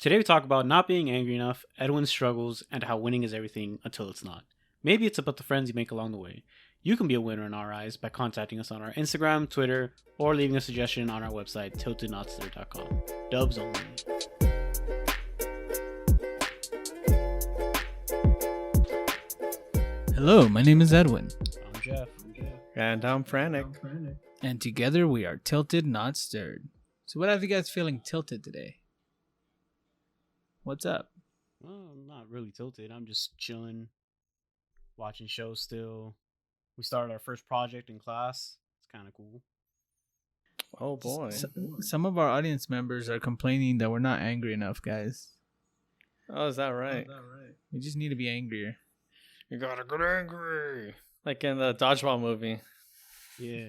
Today we talk about not being angry enough, Edwin's struggles, and how winning is everything until it's not. Maybe it's about the friends you make along the way. You can be a winner in our eyes by contacting us on our Instagram, Twitter, or leaving a suggestion on our website, tiltednotster.com. Dubs only. Hello, my name is Edwin. I'm Jeff. And I'm Frantic. And together we are Tilted Not Stirred. So what have you guys feeling tilted today? What's up? Well, I'm not really tilted. I'm just chilling, watching shows still. We started our first project in class. It's kind of cool. Oh boy. Some of our audience members are complaining that we're not angry enough, guys. Oh, is that right? We just need to be angrier. You gotta get angry. Like in the Dodgeball movie. Yeah.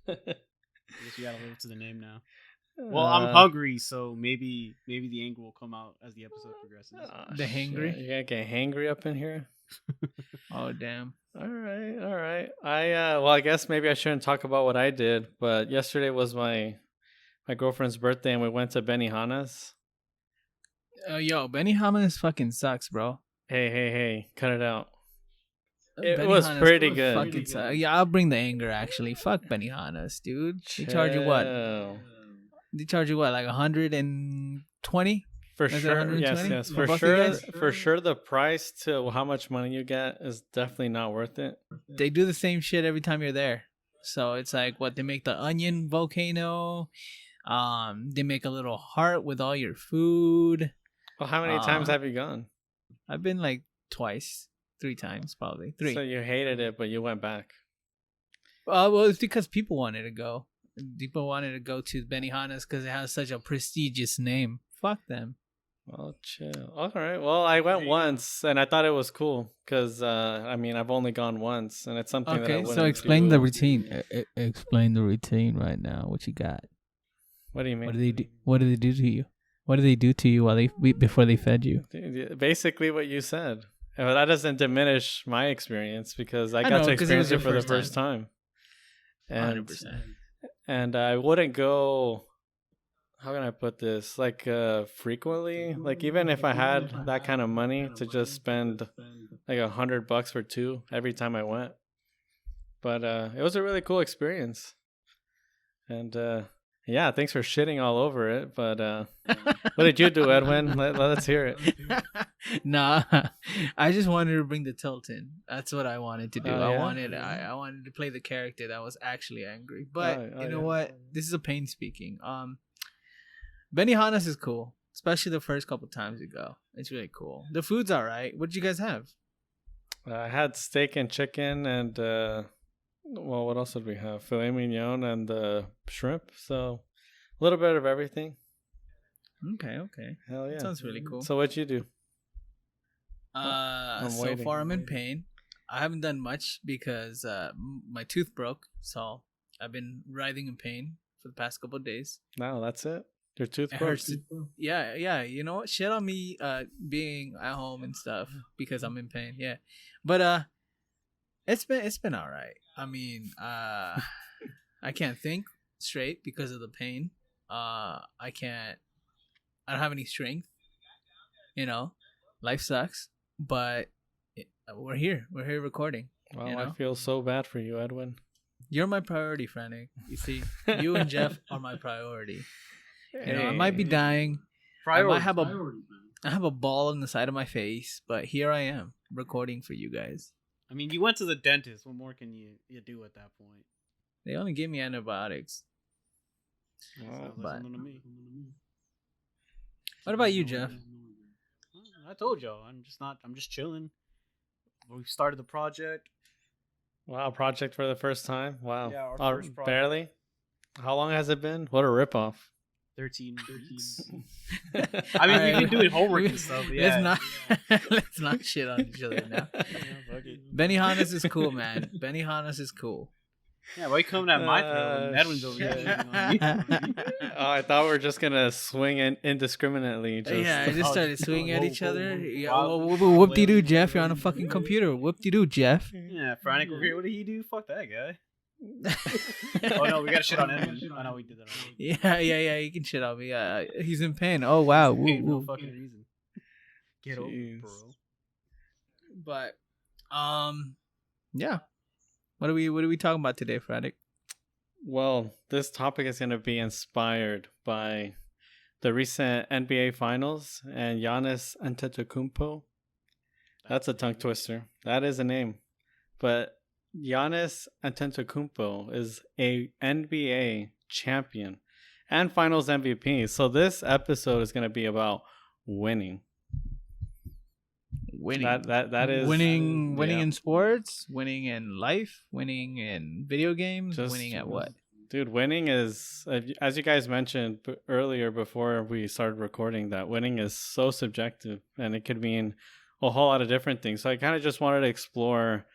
I guess you gotta live up to the name now. Well, I'm hungry, so maybe the anger will come out as the episode progresses. The hangry? You gotta get hangry up in here. Oh damn. All right. I guess maybe I shouldn't talk about what I did, but yesterday was my girlfriend's birthday and we went to Benihana's. Yo, Benihana's fucking sucks, bro. Hey, cut it out. It was pretty good. Yeah, I'll bring the anger actually. Fuck Benihana's, dude. They charge you what? They charge you what, like 120? For sure, yes. For sure, the price to how much money you get is definitely not worth it. They do the same shit every time you're there. So it's like what they make the onion volcano. They make a little heart with all your food. Well, how many times have you gone? I've been like twice, 3 times probably. 3. So you hated it, but you went back. Well, it's because people wanted to go. People wanted to go to Benihana's because it has such a prestigious name. Fuck them. Well, chill. All right. Well, I went once, and I thought it was cool because, I've only gone once, and it's something that I wouldn't so explain do. the routine. Explain the routine right now. What you got? What do you mean? What do they do? What do they do to you? What do they do to you before they fed you? Basically what you said. But that doesn't diminish my experience because I got to experience it for the first time. 100%. And I wouldn't go... How can I put this? Like frequently, like even if I had that kind of money to just spend like $100 for 2 every time I went, but it was a really cool experience. And yeah, thanks for shitting all over it. But what did you do, Edwin? Let's hear it. Nah, I just wanted to bring the tilt in. That's what I wanted to do. Oh, yeah? I wanted to play the character that was actually angry. But you know what? This is a pain speaking. Benihana's is cool, especially the first couple times you go. It's really cool. The food's all right. What did you guys have? I had steak and chicken and, what else did we have? Filet mignon and shrimp. So a little bit of everything. Okay. Hell yeah. That sounds really cool. So what'd you do? So far I'm in pain. I haven't done much because my tooth broke. So I've been writhing in pain for the past couple of days. No, that's it. Your tooth broke? Yeah. You know what? Shit on me being at home and stuff because I'm in pain. Yeah. But it's been all right. I mean, I can't think straight because of the pain. I don't have any strength. You know, life sucks, but we're here. We're here recording. Well, you know? I feel so bad for you, Edwin. You're my priority, Frantic. You see, you and Jeff are my priority. You know, I might be dying. I have a ball on the side of my face, but here I am recording for you guys. I mean, you went to the dentist. What more can you do at that point? They only gave me antibiotics. But what about you, Jeff? I told y'all, I'm just chilling. We started the project. Wow, project for the first time. Wow. Yeah, our first project. Barely. How long has it been? What a ripoff. 13 weeks. I mean, we've been doing homework and stuff. Yeah. Let's not shit on each other now. Benihana's is cool, man. Benihana's is cool. Yeah, why you coming at my throat? Edwin's over here. Oh, I thought we were just gonna swing indiscriminately. I just started swinging at each other. Whoop-de-doo, Jeff. You're on a fucking computer. Whoop-de-doo, Jeff. Yeah, Frantic over here. What did he do? Fuck that guy. Oh no, we got to shit on Edwin. I know we did that already. Yeah. He can shit on me. He's in pain. Oh wow. Woo, Hey, no woo. fucking reason. Get over it, Jeez. bro. But yeah. What are we talking about today, Frederick? Well, this topic is going to be inspired by the recent NBA Finals and Giannis Antetokounmpo. That's a tongue twister. That is a name. But Giannis Antetokounmpo is a NBA champion and Finals MVP. So this episode is going to be about winning. Winning. That is winning yeah. in sports, winning in life, winning in video games, Just- winning at what? Dude, winning is, as you guys mentioned earlier before we started recording, that winning is so subjective and it could mean a whole lot of different things. So I kind of just wanted to explore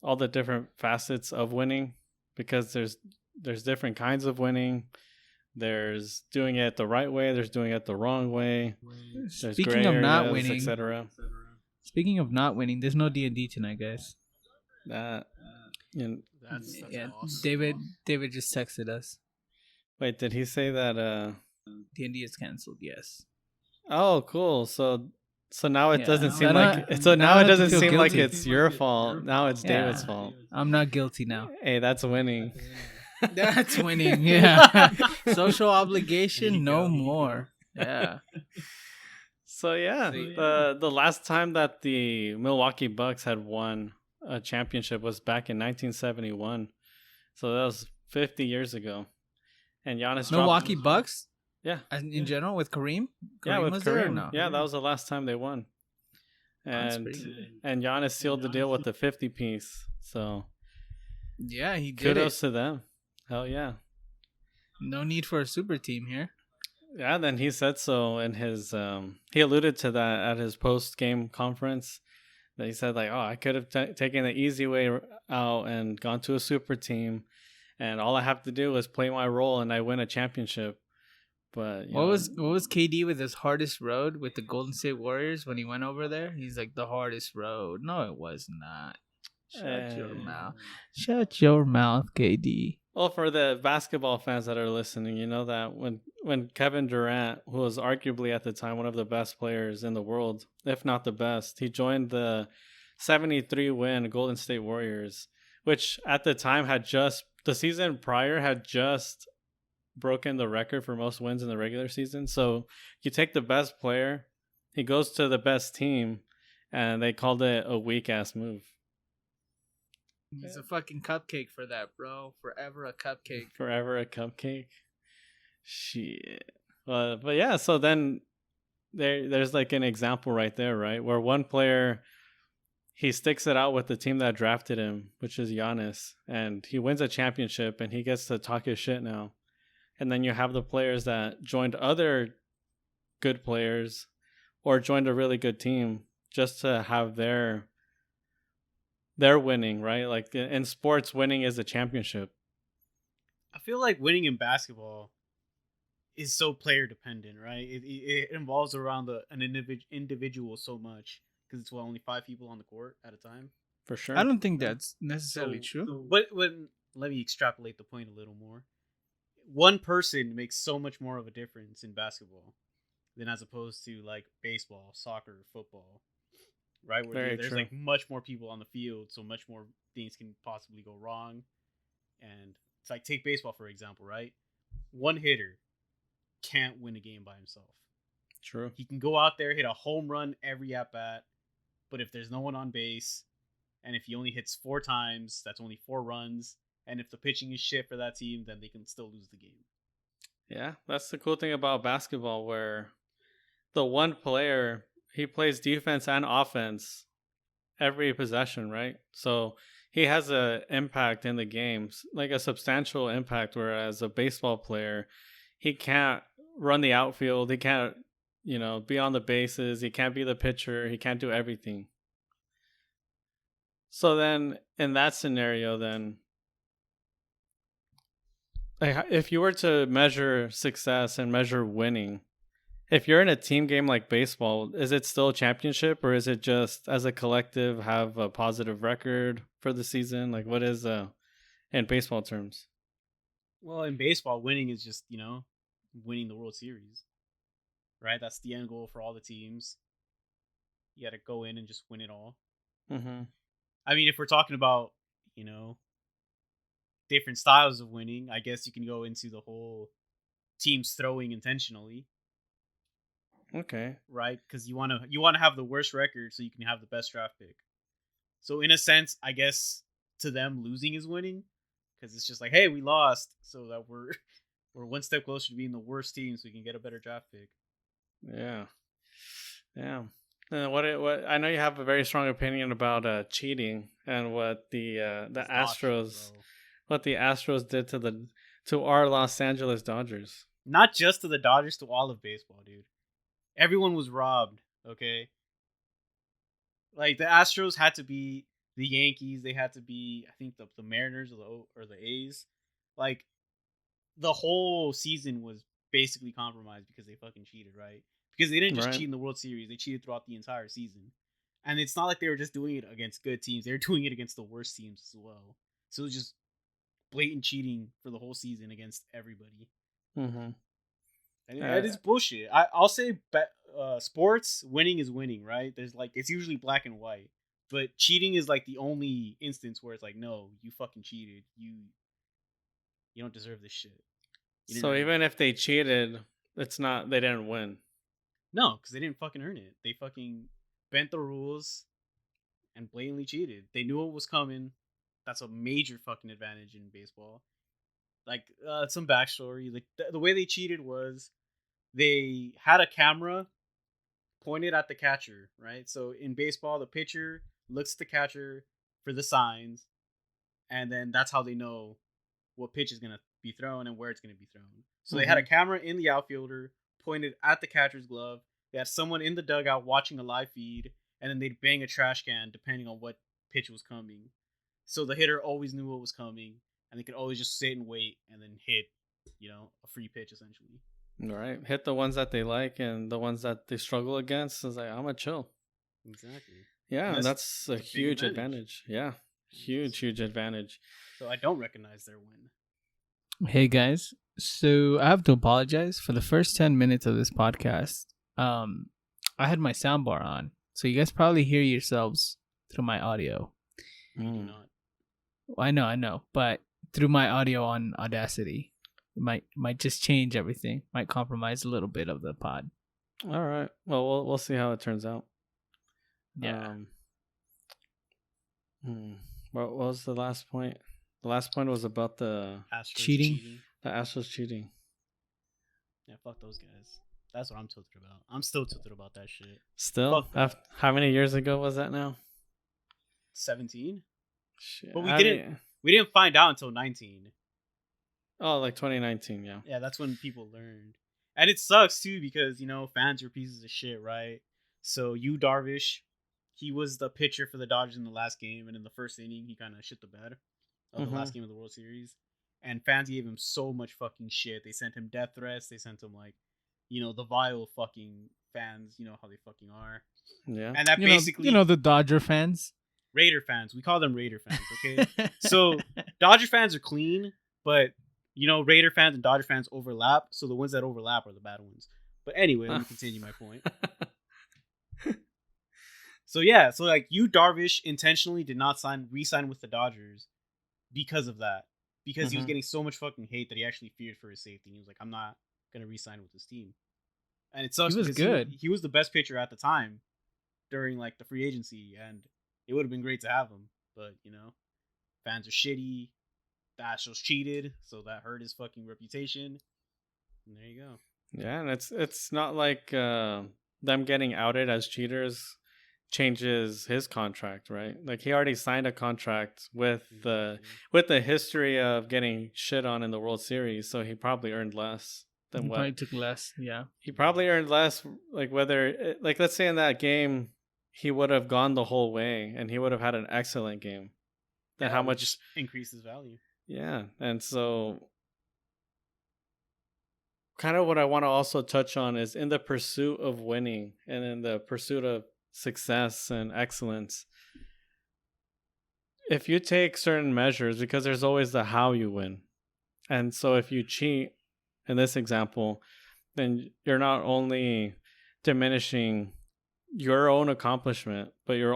all the different facets of winning, because there's different kinds of winning. There's doing it the right way, there's doing it the wrong way. There's Speaking gray of not areas, winning, etc. speaking of not winning, there's no D&D tonight, guys. That That's Yeah, awesome. David just texted us. wait, did he say that? D&D is canceled. Yes. Oh, cool. So now it Yeah. doesn't seem I like don't- so I now don't it have to doesn't feel seem like guilty. it's your fault. Now it's Yeah. David's fault. I'm not guilty now. Hey, that's winning. That's winning. Yeah. Social obligation, no more. Yeah. So yeah, the last time that the Milwaukee Bucks had won a championship was back in 1971. So that was 50 years ago. And Giannis Milwaukee dropped, Bucks? Yeah. In general, with Kareem? Yeah, with was there or Kareem. no? Yeah, that was the last time they won. That's And pretty good. and Giannis sealed the deal with the 50 piece. So Yeah, he did kudos it. to them. Hell yeah. No need for a super team here. Yeah, then he said so in his he alluded to that at his post game conference, that he said like, oh, I could have taken the easy way out and gone to a super team, and all I have to do is play my role and I win a championship. But What was KD with his hardest road with the Golden State Warriors when he went over there? He's like, the hardest road. No, it was not. Shut your mouth. Shut your mouth, KD. Well, for the basketball fans that are listening, you know that when Kevin Durant, who was arguably at the time one of the best players in the world, if not the best, he joined the 73 win Golden State Warriors, which at the time the season prior had just broken the record for most wins in the regular season. So you take the best player, he goes to the best team, and they called it a weak ass move. He's a fucking cupcake for that, bro. Forever a cupcake. Forever a cupcake. Shit. But yeah, so then there's like an example right there, right? Where one player, he sticks it out with the team that drafted him, which is Giannis, and he wins a championship and he gets to talk his shit now. And then you have the players that joined other good players or joined a really good team just to have their winning, right? Like in sports, winning is a championship. I feel like winning in basketball is so player dependent, right? It involves around an individual so much, because it's only 5 people on the court at a time. For sure. I don't think that's necessarily true. But let me extrapolate the point a little more. One person makes so much more of a difference in basketball than as opposed to like baseball, soccer, football, right? Where there's like much more people on the field, so much more things can possibly go wrong. And it's like, take baseball for example, right? One hitter can't win a game by himself. True. He can go out there, hit a home run every at bat, but if there's no one on base, and if he only hits 4 times, that's only 4 runs. And if the pitching is shit for that team, then they can still lose the game. Yeah, that's the cool thing about basketball, where the one player, he plays defense and offense every possession, right? So he has an impact in the games, like a substantial impact, whereas a baseball player, he can't run the outfield, he can't, be on the bases, he can't be the pitcher, he can't do everything. So then in that scenario, then if you were to measure success and measure winning, if you're in a team game like baseball, is it still a championship, or is it just as a collective have a positive record for the season? Like, what is in baseball terms. Well, in baseball, winning is just, winning the World Series, right? That's the end goal for all the teams. You got to go in and just win it all. Mm-hmm. I mean, if we're talking about, different styles of winning, I guess you can go into the whole teams throwing intentionally, Okay. right? Because you want to have the worst record so you can have the best draft pick. So in a sense, I guess to them losing is winning, because it's just like, hey, we lost, so that we're one step closer to being the worst team, so we can get a better draft pick. Yeah. Yeah. And what I know you have a very strong opinion about cheating and what the Astros what the Astros did to our Los Angeles Dodgers. Not just to the Dodgers, to all of baseball, dude. Everyone was robbed. Okay, like the Astros had to be the Yankees. They had to be, I think, the Mariners or the A's. Like the whole season was basically compromised because they fucking cheated, right? Because they didn't just cheat in the World Series; they cheated throughout the entire season. And it's not like they were just doing it against good teams; they were doing it against the worst teams as well. So it was just blatant cheating for the whole season against everybody. Mm-hmm. And it is bullshit. I'll say, sports winning is winning, right? There's like, it's usually black and white, but cheating is like the only instance where it's like, no, you fucking cheated. You don't deserve this shit. So even if they cheated, it's not, they didn't win. No, because they didn't fucking earn it. They fucking bent the rules and blatantly cheated. They knew it was coming. That's a major fucking advantage in baseball. Like, some backstory. Like the way they cheated was they had a camera pointed at the catcher, right? So in baseball, the pitcher looks at the catcher for the signs, and then that's how they know what pitch is going to be thrown and where it's going to be thrown. So they had a camera in the outfielder pointed at the catcher's glove. They had someone in the dugout watching a live feed, and then they'd bang a trash can depending on what pitch was coming. So the hitter always knew what was coming, and they could always just sit and wait and then hit, a free pitch essentially. Right. Hit the ones that they like, and the ones that they struggle against is like, I'm gonna chill. Exactly. Yeah, and that's a huge advantage. Yeah. Huge advantage. So I don't recognize their win. Hey guys, so I have to apologize for the first 10 minutes of this podcast. I had my soundbar on, so you guys probably hear yourselves through my audio. We do not. I know, but through my audio on Audacity. Might just change everything. Might compromise a little bit of the pod. All right. Well, we'll see how it turns out. Yeah. What was the last point? The last point was about the Astros cheating. The Astros cheating. Yeah, fuck those guys. That's what I'm tilted about. I'm still tilted about that shit. Still? How many years ago was that now? 17. Shit. But we didn't find out until 19. Oh, like 2019, yeah. Yeah, that's when people learned. And it sucks, too, because, fans are pieces of shit, right? So, Darvish, he was the pitcher for the Dodgers in the last game, and in the first inning, he kind of shit the bed of the last game of the World Series. And fans gave him so much fucking shit. They sent him death threats. They sent him, like, the vile fucking fans, how they fucking are. Yeah. And that basically... the Dodger fans? Raider fans. We call them Raider fans, okay? So, Dodger fans are clean, but... Raider fans and Dodger fans overlap, so the ones that overlap are the bad ones. But anyway, let me continue my point. So like Darvish intentionally did not re-sign with the Dodgers because of that. Because he was getting so much fucking hate that he actually feared for his safety. He was like, I'm not gonna re-sign with this team. And it sucks. He was good. He was the best pitcher at the time during like the free agency, and it would have been great to have him. But fans are shitty. The Astros cheated, so that hurt his fucking reputation. And there you go. Yeah, and it's not like them getting outed as cheaters changes his contract, right? Like he already signed a contract with the history of getting shit on in the World Series, so he probably earned less than what. Probably took less, yeah. He probably earned less. Like let's say in that game he would have gone the whole way and he would have had an excellent game. Then how much increase his value? Yeah, and so kind of what I want to also touch on is in the pursuit of winning and in the pursuit of success and excellence, if you take certain measures, because there's always the how you win. And so if you cheat in this example, then you're not only diminishing your own accomplishment, but there's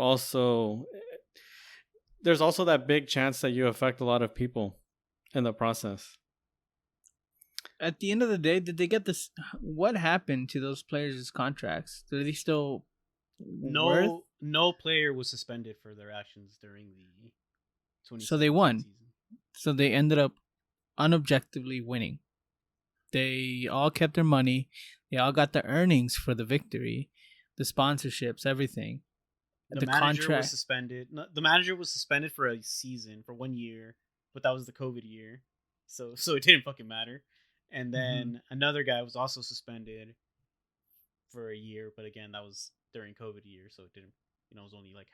also that big chance that you affect a lot of people in the process. At the end of the day, did they get this? What happened to those players' contracts? Are they still worth? No player was suspended for their actions during the 2017 So they won. season. So they ended up unobjectively winning. They all kept their money. They all got the earnings for the victory, the sponsorships, everything. The manager was suspended. No, the manager was suspended for a season, for 1 year, but that was the COVID year, so it didn't fucking matter. And then another guy was also suspended for a year, but again, that was during COVID year, so it didn't. It was only like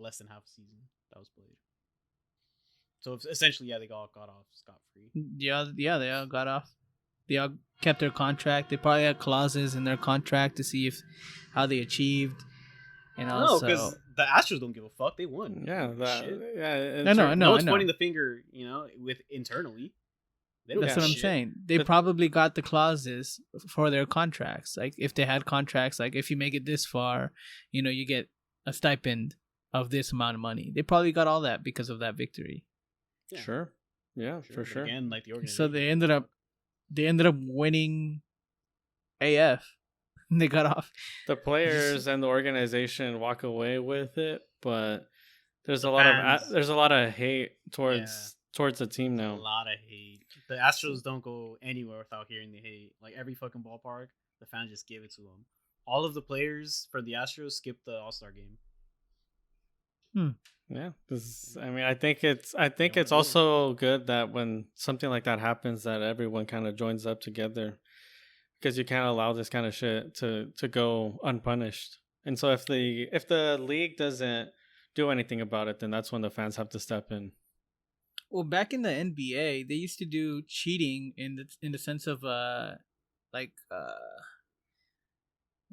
less than half a season that was played. So essentially, yeah, they all got off scot free. Yeah, they all got off. They all kept their contract. They probably had clauses in their contract to see how they achieved. No, because the Astros don't give a fuck. They won. Yeah, I know. No one's pointing the finger, with internally. That's what I'm saying. They probably got the clauses for their contracts. Like if they had contracts, like if you make it this far, you get a stipend of this amount of money. They probably got all that because of that victory. Yeah. Sure. Yeah, for sure. Again, like the organization. So they ended up winning AF. They got off. The players and the organization walk away with it, but there's a lot of hate towards the team now. A lot of hate. The Astros don't go anywhere without hearing the hate. Like every fucking ballpark, the fans just give it to them. All of the players for the Astros skipped the All-Star game. Yeah, because I think it's also good that when something like that happens, that everyone kind of joins up together, because you can't allow this kind of shit to go unpunished. And so if the league doesn't do anything about it, then that's when the fans have to step in. Well, back in the NBA, they used to do cheating in the sense of what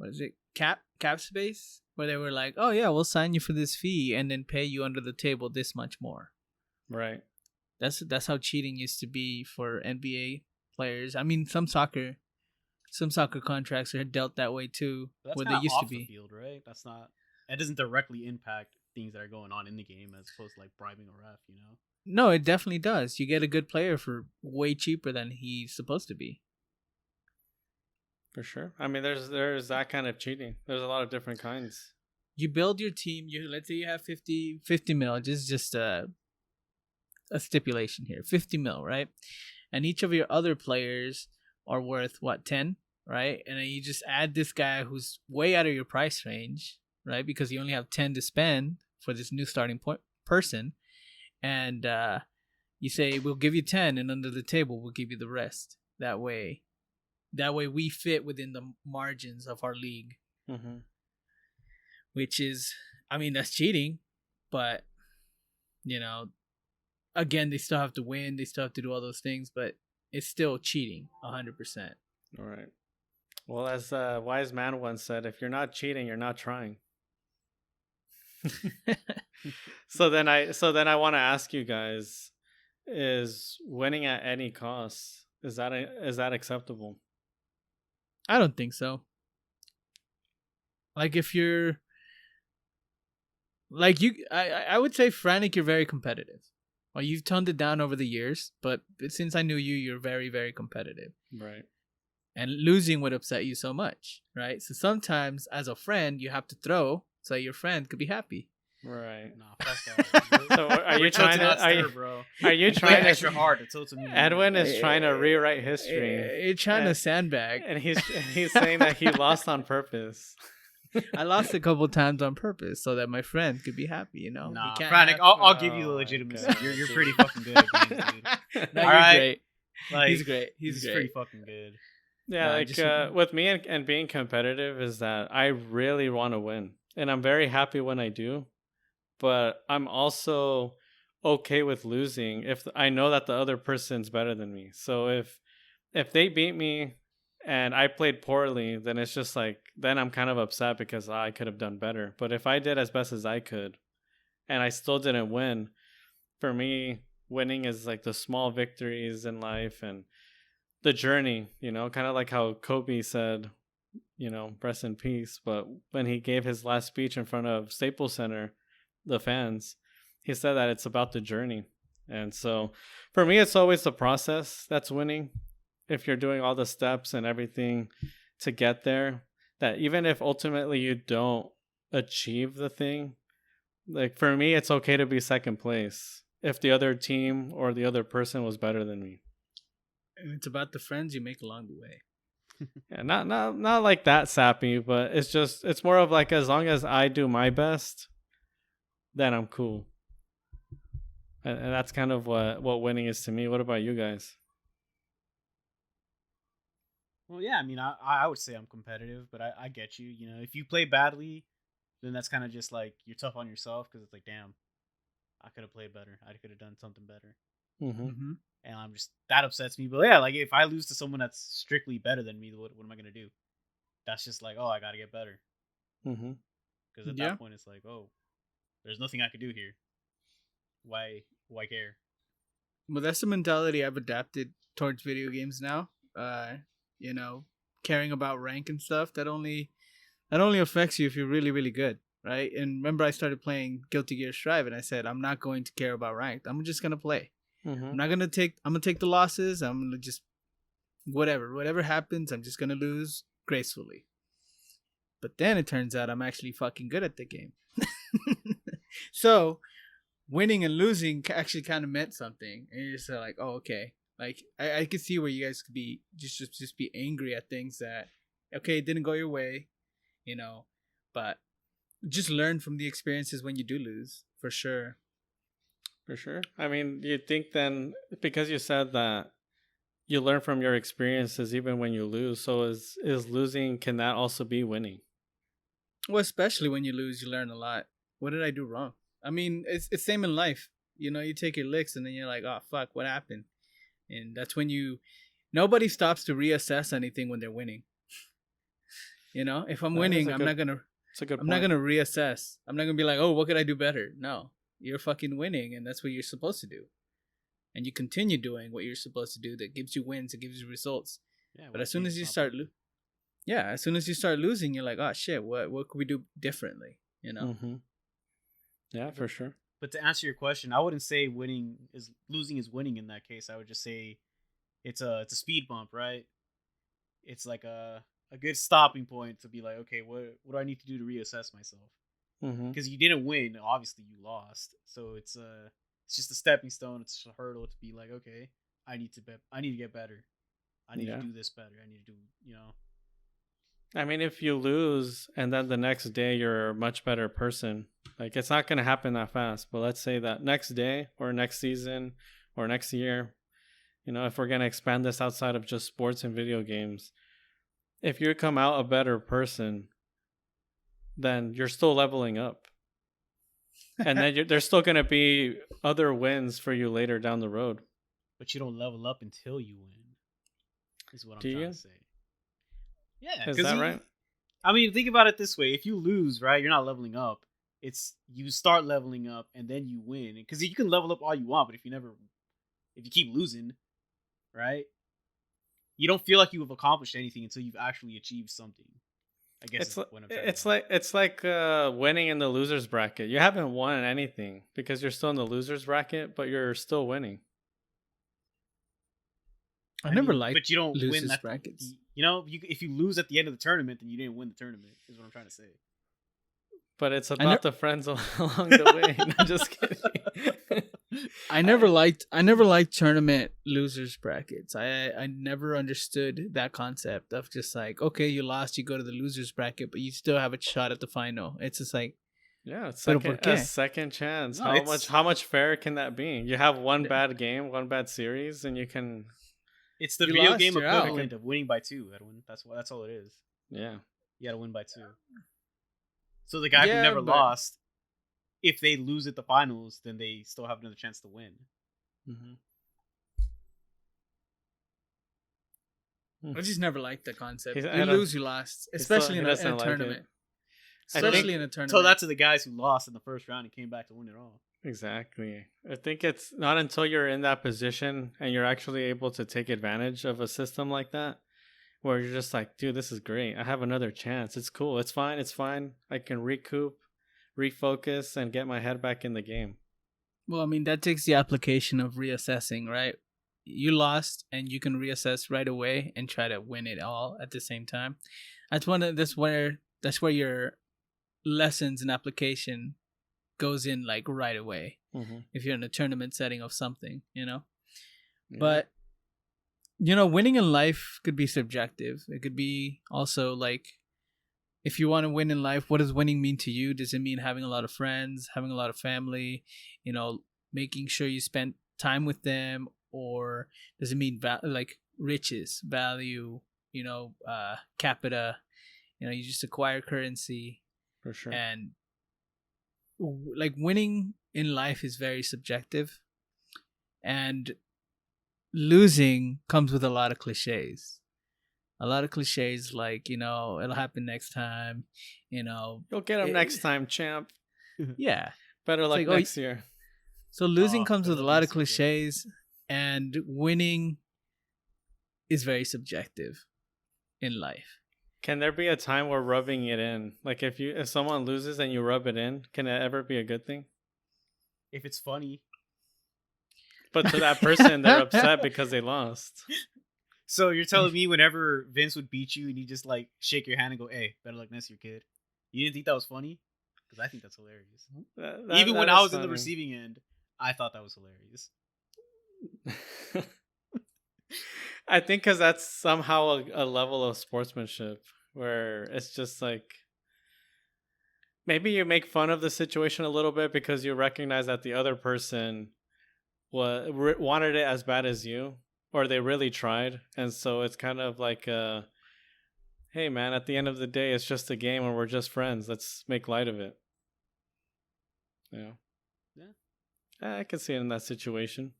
is it, cap space, where they were like, oh yeah, we'll sign you for this fee and then pay you under the table this much more. Right. That's how cheating used to be for NBA players. I mean, some soccer contracts are dealt that way too. But that's where kinda they used off to be. the field, right? That doesn't directly impact things that are going on in the game, as opposed to like bribing a ref. No, it definitely does. You get a good player for way cheaper than he's supposed to be. For sure. I mean, there's that kind of cheating. There's a lot of different kinds. You build your team. Let's say you have 50 mil. Just a stipulation here. 50 mil, right? And each of your other players are worth 10, right? And then you just add this guy who's way out of your price range, right? Because you only have 10 to spend for this new starting person. And you say, we'll give you 10, and under the table, we'll give you the rest. That way we fit within the margins of our league. Mm-hmm. Which is, that's cheating. But, again, they still have to win. They still have to do all those things. But it's still cheating, 100%. All right. Well, as a wise man once said, if you're not cheating, you're not trying. So then I want to ask you guys, is winning at any cost, is that acceptable? I don't think so. Like if you're like I would say, Frantic, you're very competitive. Well, you've toned it down over the years, but since I knew you, you're very, very competitive. Right. And losing would upset you so much, right? So sometimes as a friend, you have to throw so your friend could be happy. Right. Nah, fuck that. So are you trying to are you trying to extra hard? It's me. Edwin is trying to rewrite history. You're trying to sandbag, and he's saying that he lost on purpose. I lost a couple times on purpose so that my friend could be happy. Nah, Frantic, I'll give you the legitimacy. You're pretty fucking good at games, dude. No, all you're right. great. Like, he's great. He's great. pretty fucking good. Yeah, with me and being competitive is that I really want to win, and I'm very happy when I do. But I'm also okay with losing if I know that the other person's better than me. So if they beat me and I played poorly, then it's just like, then I'm kind of upset because I could have done better. But if I did as best as I could and I still didn't win, for me, winning is like the small victories in life and the journey, kind of like how Kobe said, rest in peace. But when he gave his last speech in front of Staples Center, the fans, he said that it's about the journey. And so for me, it's always the process that's winning. If you're doing all the steps and everything to get there, that even if ultimately you don't achieve the thing, like for me, it's okay to be second place if the other team or the other person was better than me. And it's about the friends you make along the way. Yeah, not like that sappy, but it's more of like, as long as I do my best, then I'm cool. And that's kind of what winning is to me. What about you guys? Well, yeah, I mean, I would say I'm competitive, but I get you. If you play badly, then that's kind of just like you're tough on yourself because it's like, damn, I could have played better. I could have done something better. Mm-hmm. And I'm just, that upsets me. But yeah, like if I lose to someone that's strictly better than me, what am I gonna do? That's just like, oh, I gotta get better. Because at that point, it's like, oh, there's nothing I could do here. Why care? Well, that's the mentality I've adapted towards video games now. Caring about rank and stuff, that only affects you if you're really, really good, right? And remember, I started playing Guilty Gear Strive, and I said, I'm not going to care about ranked. I'm just gonna play. I'm gonna take the losses. I'm gonna just whatever happens, I'm just gonna lose gracefully. But then it turns out I'm actually fucking good at the game. So winning and losing actually kind of meant something, and you're just like, oh, okay. Like I could see where you guys could be just be angry at things that, okay, it didn't go your way, but just learn from the experiences when you do lose, for sure. For sure. I mean, you think then, because you said that you learn from your experiences even when you lose, so is losing, can that also be winning? Well, especially when you lose, you learn a lot. What did I do wrong? I mean, it's same in life. You take your licks and then you're like, oh, fuck, what happened? And that's when nobody stops to reassess anything when they're winning. If I'm winning, I'm not going to reassess. I'm not going to be like, oh, what could I do better? No. You're fucking winning, and that's what you're supposed to do. And you continue doing what you're supposed to do that gives you wins, it gives you results. Yeah, but as soon as you start losing, you're like, oh shit, what could we do differently? Yeah, for sure. But to answer your question, I wouldn't say losing is winning in that case. I would just say it's a speed bump, right? It's like a good stopping point to be like, okay, what do I need to do to reassess myself? Because you didn't win, obviously you lost. So it's just a stepping stone. It's a hurdle to be like, okay, I need to get better. I need to do this better. I need to do, I mean, if you lose and then the next day you're a much better person, like it's not going to happen that fast. But let's say that next day or next season or next year, if we're going to expand this outside of just sports and video games, if you come out a better person, then you're still leveling up. And then there's still going to be other wins for you later down the road. But you don't level up until you win, is what I'm trying to say. Yeah. Is that right? I mean, think about it this way. If you lose, right, you're not leveling up. It's you start leveling up and then you win. Because you can level up all you want, but if you keep losing, right, you don't feel like you have accomplished anything until you've actually achieved something. I guess it's like winning in the losers bracket. You haven't won anything because you're still in the losers bracket, but you're still winning. I never liked, but you don't win that brackets. If you lose at the end of the tournament, then you didn't win the tournament. Is what I'm trying to say. But it's about the friends along the way. No, just kidding. I never liked tournament losers brackets. I never understood that concept of just like, okay, you lost, you go to the losers bracket, but you still have a shot at the final. It's just like, yeah, it's a second chance. No, how much fair can that be? You have one bad game, one bad series, and you can. It's the video game equivalent of winning by 2, Edwin. That's all it is. Yeah, you got to win by 2. So the guy who never lost, if they lose at the finals, then they still have another chance to win. I just never liked the concept. You lose, you lost, especially in a tournament. Especially in a tournament. So that's to the guys who lost in the first round and came back to win it all. Exactly. I think it's not until you're in that position and you're actually able to take advantage of a system like that where you're just like, dude, this is great. I have another chance. It's cool. It's fine. It's fine. I can recoup, refocus, and get my head back in the game. Well, I mean, that takes the application of reassessing, right? You lost, and you can reassess right away and try to win it all at the same time. That's where your lessons and application goes in like right away. Mm-hmm. If you're in a tournament setting of something, Yeah. But winning in life could be subjective. It could be also like, if you want to win in life, what does winning mean to you? Does it mean having a lot of friends, having a lot of family, making sure you spend time with them? Or does it mean like riches, value, capita, you just acquire currency? For sure. And like winning in life is very subjective. And losing comes with a lot of cliches. A lot of cliches like, it'll happen next time, You'll get them next time, champ. Yeah. Better luck next year. So losing comes with a lot of cliches, and winning is very subjective in life. Can there be a time where rubbing it in, like if someone loses and you rub it in, can it ever be a good thing? If it's funny. But to that person, they're upset because they lost. So you're telling me whenever Vince would beat you and you just like shake your hand and go, "Hey, better luck next year, kid." You didn't think that was funny? Because I think that's hilarious. Even when I was in the receiving end, I thought that was hilarious. I think because that's somehow a level of sportsmanship where it's just like, maybe you make fun of the situation a little bit because you recognize that the other person wanted it as bad as you, or they really tried. And so it's kind of like, hey man, at the end of the day, it's just a game and we're just friends. Let's make light of it. Yeah. I can see it in that situation.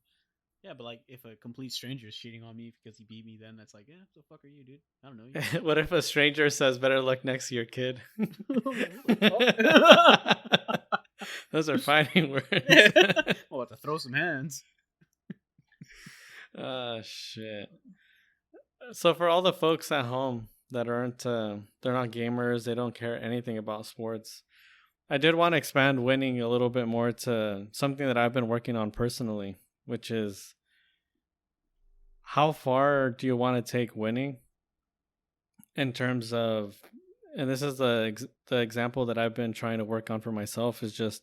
Yeah, but like if a complete stranger is cheating on me because he beat me, then that's like, yeah, what the fuck are you, dude? I don't know you. What if a stranger says, "Better luck next year, kid"? Those are fighting words. We'll have to throw some hands. Shit. So for all the folks at home that aren't, they're not gamers, they don't care anything about sports, I did want to expand winning a little bit more to something that I've been working on personally, which is, how far do you want to take winning in terms of, and this is the example that I've been trying to work on for myself, is just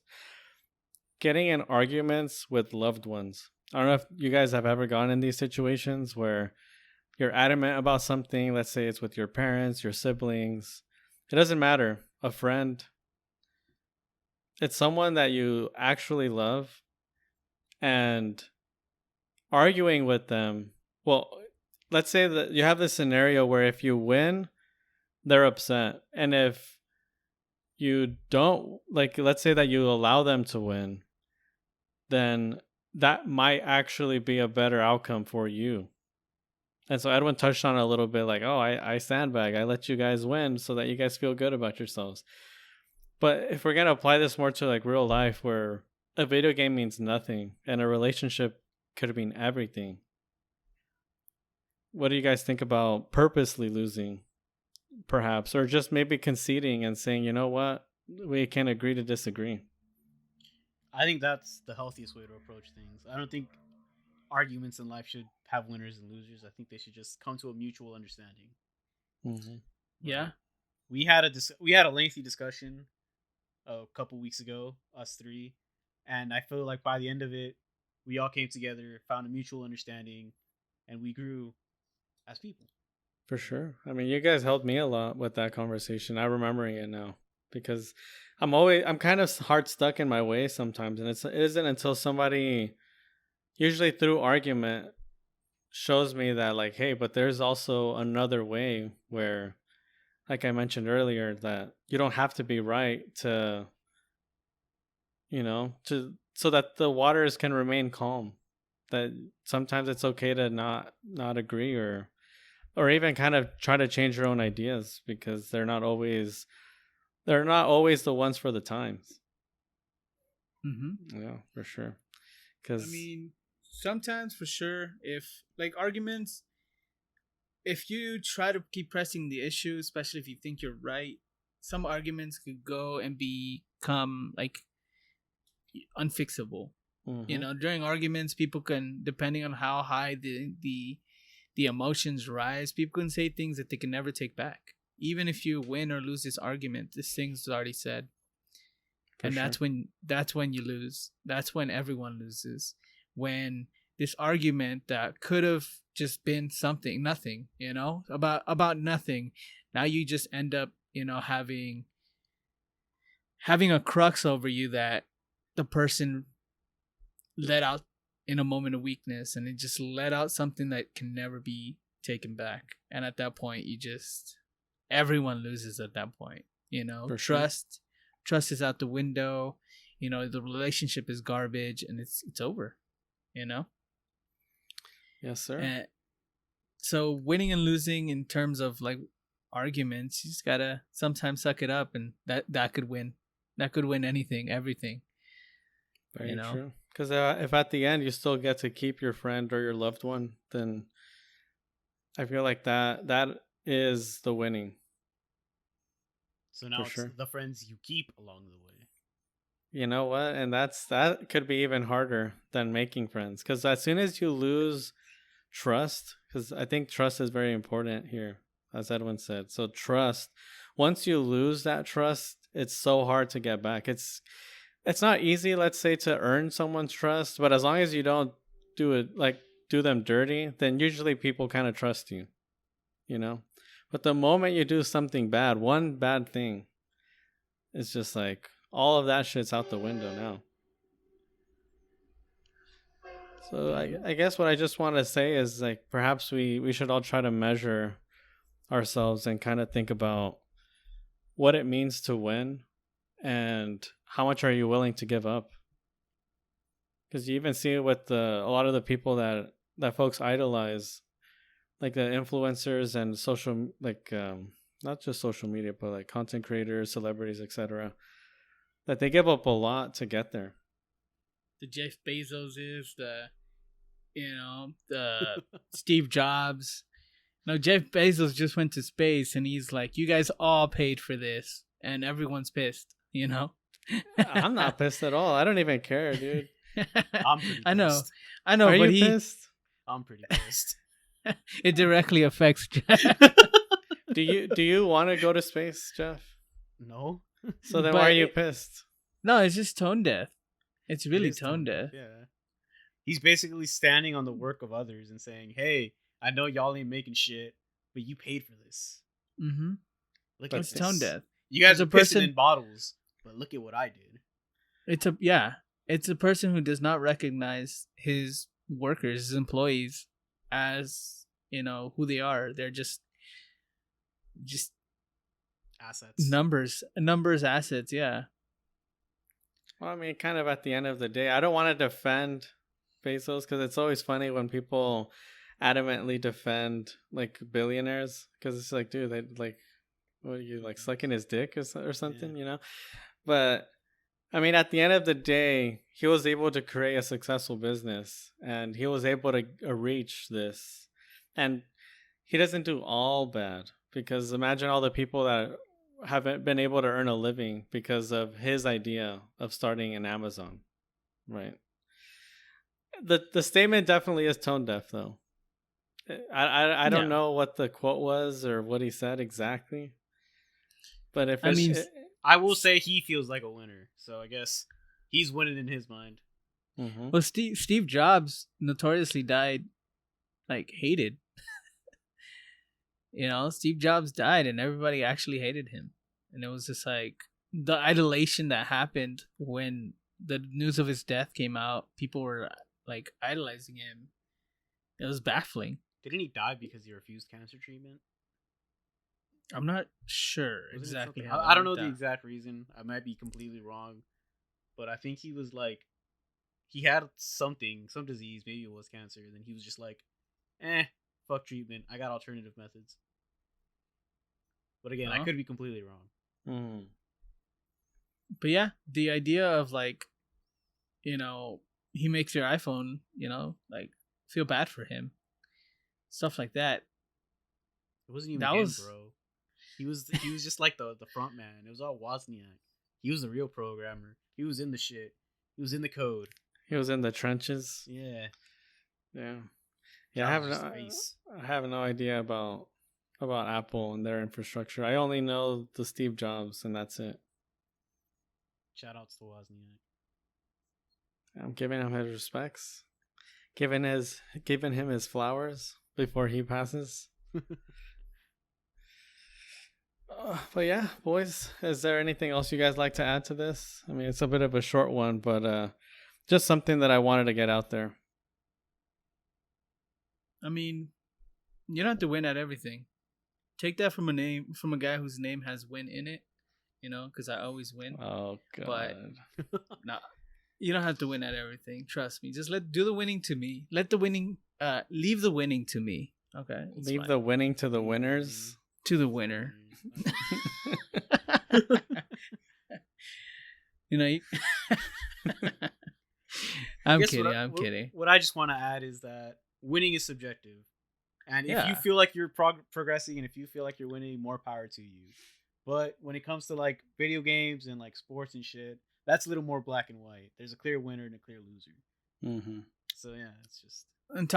getting in arguments with loved ones. I don't know if you guys have ever gone in these situations where you're adamant about something. Let's say it's with your parents, your siblings. It doesn't matter. A friend. It's someone that you actually love, and arguing with them. Well, let's say that you have this scenario where if you win, they're upset. And if you don't, like, let's say that you allow them to win, then that might actually be a better outcome for you. And so Edwin touched on it a little bit, like, oh, I sandbag. I let you guys win so that you guys feel good about yourselves. But if we're going to apply this more to like real life, where a video game means nothing and a relationship could mean everything, what do you guys think about purposely losing, perhaps, or just maybe conceding and saying, you know what, we can agree to disagree? I think that's the healthiest way to approach things. I don't think arguments in life should have winners and losers. I think they should just come to a mutual understanding. Mm-hmm. Yeah. We had a lengthy discussion a couple weeks ago, us three, and I feel like by the end of it, we all came together, found a mutual understanding, and we grew as people. For sure. I mean, you guys helped me a lot with that conversation. I'm remembering it now because I'm kind of hard stuck in my way sometimes, and it isn't until somebody, usually through argument, shows me that, like, hey, but there's also another way where, like I mentioned earlier, that you don't have to be right to so that the waters can remain calm. That sometimes it's okay to not agree or even kind of try to change your own ideas, because they're not always the ones for the times. Mm-hmm. Yeah, for sure. I Because mean, sometimes for sure, if like arguments, if you try to keep pressing the issue, especially if you think you're right, some arguments could go and become like unfixable. You know, during arguments, people can, depending on how high the emotions rise, people can say things that they can never take back. Even if you win or lose this argument, this thing's already said. For And sure. that's when you lose. That's when everyone loses. When this argument that could have just been something, nothing, about nothing, now you just end up, having a crux over you that the person let out in a moment of weakness, and it just let out something that can never be taken back. And at that point, everyone loses at that point. For sure. Trust is out the window. The relationship is garbage, and it's over. Yes, sir. And so winning and losing in terms of like arguments, you just gotta sometimes suck it up, and that could win. That could win anything, everything. Very true. Because if at the end you still get to keep your friend or your loved one, then I feel like that is the winning. So now For it's sure. the friends you keep along the way. You know what? And that could be even harder than making friends. Because as soon as you lose trust, because I think trust is very important here, as Edwin said. So trust, once you lose that trust, it's so hard to get back. It's not easy, let's say, to earn someone's trust, but as long as you don't do them dirty, then usually people kind of trust you, But the moment you do something bad, one bad thing, it's just like all of that shit's out the window now. So I guess what I just want to say is like perhaps we should all try to measure ourselves and kind of think about what it means to win and how much are you willing to give up. Because you even see it with a lot of the people that folks idolize, like the influencers and social, like not just social media, but like content creators, celebrities, etc. That they give up a lot to get there. The Jeff Bezos is the Steve Jobs. No, Jeff Bezos just went to space, and he's like, "You guys all paid for this," and everyone's pissed. I'm not pissed at all. I don't even care, dude. I'm pretty pissed. I know, Are but you pissed? I'm pretty pissed. It directly affects Jeff. Do you want to go to space, Jeff? No. So then why are you pissed? No, it's just tone deaf. It's really It is tone deaf. Yeah. He's basically standing on the work of others and saying, "Hey, I know y'all ain't making shit, but you paid for this." Mm-hmm. Look It's at tone this. deaf. You guys As are a pissing person- in bottles, but look at what I did. It's a person who does not recognize his workers, his employees, as who they are. They're just Assets. numbers, assets. Yeah. Well, I mean, kind of at the end of the day, I don't want to defend Bezos because it's always funny when people adamantly defend like billionaires because it's like, dude, they like, what are you like sucking his dick or something, But I mean, at the end of the day, he was able to create a successful business and he was able to reach this, and he doesn't do all bad because imagine all the people that haven't been able to earn a living because of his idea of starting an Amazon, right? The statement definitely is tone deaf, though. I don't know what the quote was or what he said exactly, but if I will say he feels like a winner, so I guess he's winning in his mind. Mm-hmm. Well, Steve Jobs notoriously died like hated. Steve Jobs died and everybody actually hated him. And it was just like the idolation that happened when the news of his death came out. People were like idolizing him. It was baffling. Didn't he die because he refused cancer treatment? I'm not sure Wasn't exactly it how. I don't know the exact reason. I might be completely wrong. But I think he was like, he had some disease. Maybe it was cancer. Then he was just like, fuck treatment. I got alternative methods. But again, I could be completely wrong. Mm. But yeah, the idea of like he makes your iPhone, like feel bad for him, stuff like that. It wasn't even That him, was- bro. He was just like the front man. It was all Wozniak. He was the real programmer. He was in the shit. He was in the code. He was in the trenches. Yeah. Yeah. That I have was his no, face. I have no idea about Apple and their infrastructure. I only know the Steve Jobs, and that's it. Shout outs to Wozniak. I'm giving him his respects, giving him his flowers before he passes. But yeah, boys, is there anything else you guys like to add to this? I mean, it's a bit of a short one, but just something that I wanted to get out there. I mean, you don't have to win at everything. Take that from a guy whose name has win in it, because I always win. Oh God! But no, you don't have to win at everything. Trust me. Just do the winning to me. Leave the winning to me. Okay. It's Leave fine. the winning to the winners. To the winner. I'm kidding. What I just want to add is that winning is subjective. And if Yeah. you feel like you're progressing and if you feel like you're winning, more power to you. But when it comes to like video games and like sports and shit, that's a little more black and white. There's a clear winner and a clear loser. Mm-hmm. So yeah, it's just And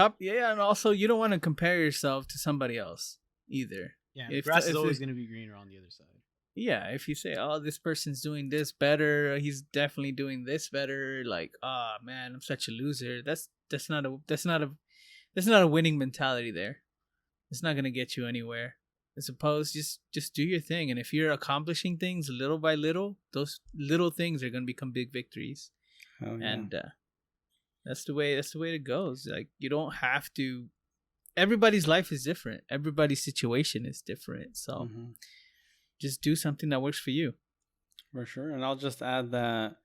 also you don't want to compare yourself to somebody else either. the grass is always going to be greener on the other side. Yeah, if you say, "Oh, this person's doing this better, he's definitely doing this better," like, "Oh man, I'm such a loser." That's not a winning mentality there. It's not gonna get you anywhere. I suppose just do your thing, and if you're accomplishing things little by little, those little things are gonna become big victories. Oh, yeah. And that's the way it goes. Like, you don't have to. Everybody's life is different. Everybody's situation is different. So just do something that works for you. For sure. And I'll just add that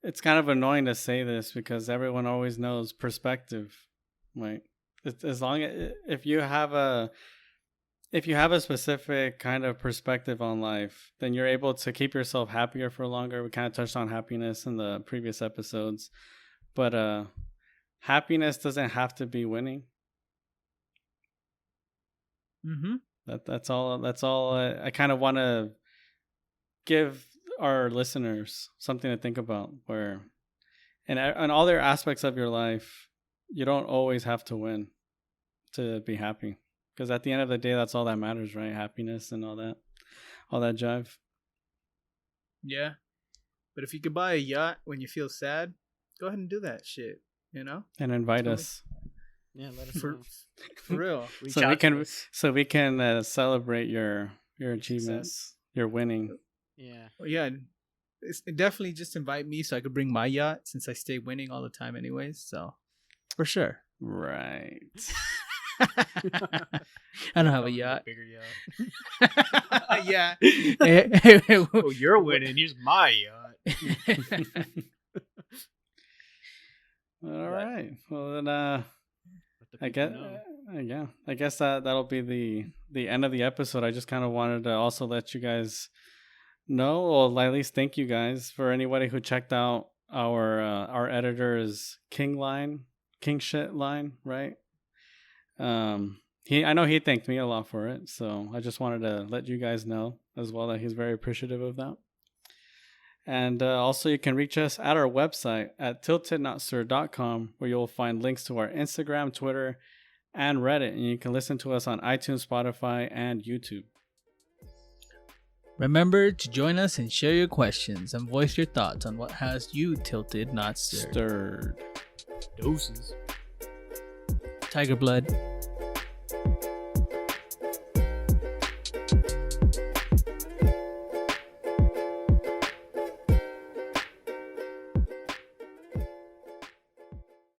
it's kind of annoying to say this because everyone always knows perspective. Right? As long as if you have a specific kind of perspective on life, then you're able to keep yourself happier for longer. We kind of touched on happiness in the previous episodes, but happiness doesn't have to be winning. Mm-hmm. That's all. I kind of want to give our listeners something to think about. Where, in all their aspects of your life, you don't always have to win to be happy. Because at the end of the day, that's all that matters, right? Happiness and all that jive. Yeah, but if you could buy a yacht when you feel sad, go ahead and do that shit. And invite us. Yeah, let us For know. real. So we can celebrate your achievements, Success. your winning. Yeah. Well, yeah, definitely just invite me so I could bring my yacht since I stay winning all the time anyways. So for sure. Right. I don't have a yacht. Bigger yacht. Yeah. Oh, you're winning. Here's my yacht. All right. Well then, I guess that'll be the end of the episode. I just kind of wanted to also let you guys know, or at least thank you guys for anybody who checked out our editor's king shit line, right? I know he thanked me a lot for it, so I just wanted to let you guys know as well that he's very appreciative of that. And also you can reach us at our website at tiltednotsir.com, where you'll find links to our Instagram, Twitter, and Reddit, and you can listen to us on iTunes, Spotify, and YouTube. Remember to join us and share your questions and voice your thoughts on what has you tilted, not stirred. Stirred. Doses. Tiger blood.